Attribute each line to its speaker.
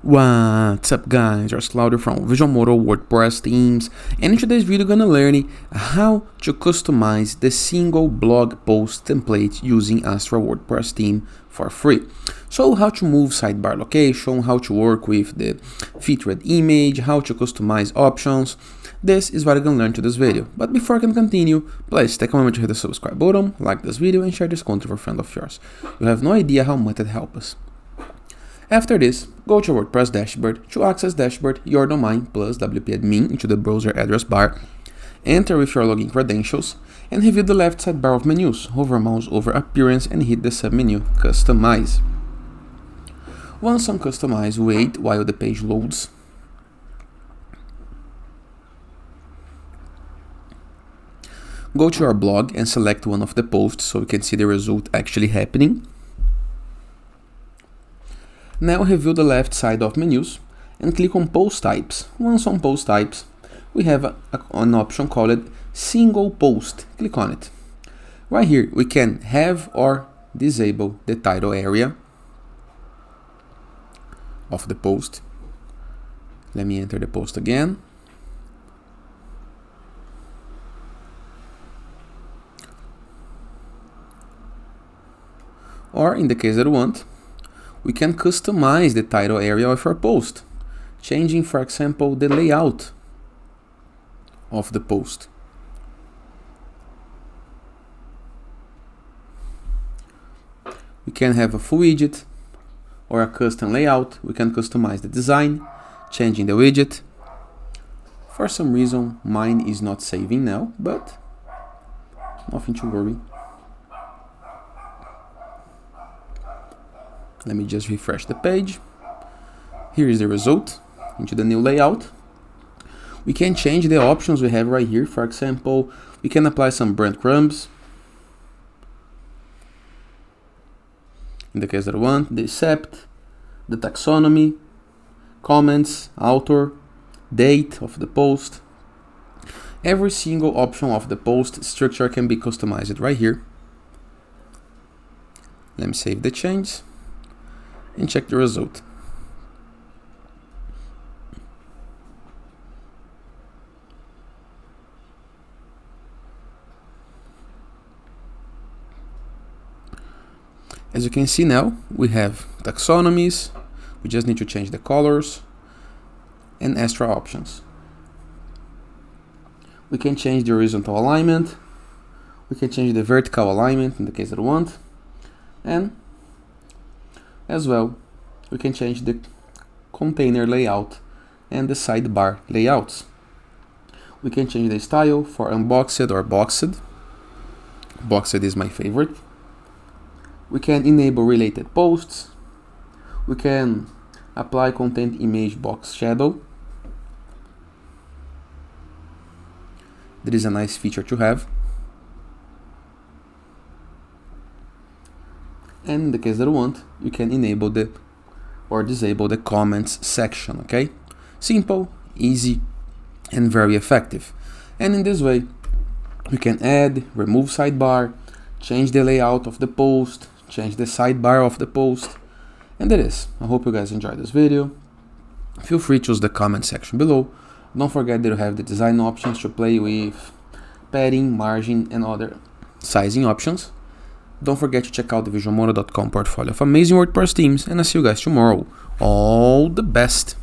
Speaker 1: What's up guys, it's Claudio from Visualmodo WordPress Themes, and in today's video we're gonna learn how to customize the single blog post template using Astra WordPress Theme for free. So how to move sidebar location, how to work with the featured image, how to customize options. This is what you're gonna learn to this video. But before I can continue, please take a moment to hit the subscribe button, like this video and share this content with a friend of yours. You have no idea how much it helps us. After this, go to WordPress dashboard. To access dashboard, your domain plus WP admin into the browser address bar. Enter with your login credentials and review the left sidebar of menus. Hover mouse over appearance and hit the submenu Customize. Once on Customize, wait while the page loads. Go to your blog and select one of the posts so you can see the result actually happening. Now review the left side of menus and click on Post Types. Once on Post Types, we have an option called Single Post. Click on it. Right here, we can have or disable the title area of the post. Let me enter the post again. Or in the case that you want, we can customize the title area of our post, changing, for example, the layout of the post. We can have a full widget or a custom layout. We can customize the design, changing the widget. For some reason, mine is not saving now, but nothing to worry. Let me just refresh the page. Here is the result into the new layout. We can change the options we have right here. For example, we can apply some breadcrumbs. In the case that I want, the except, the taxonomy, comments, author, date of the post. Every single option of the post structure can be customized right here. Let me save the change and check the result. As you can see now, we have taxonomies, we just need to change the colors, and extra options. We can change the horizontal alignment, we can change the vertical alignment in the case that we want, and as well, we can change the container layout and the sidebar layouts. We can change the style for unboxed or boxed. Boxed is my favorite. We can enable related posts. We can apply content image box shadow. That is a nice feature to have. And in the case that you want, you can enable or disable the comments section, okay? Simple, easy, and very effective. And in this way, you can add, remove sidebar, change the layout of the post, change the sidebar of the post, and that is. I hope you guys enjoyed this video. Feel free to use the comment section below. Don't forget that you have the design options to play with, padding, margin, and other sizing options. Don't forget to check out the visualmodo.com portfolio of amazing WordPress themes, and I'll see you guys tomorrow. All the best!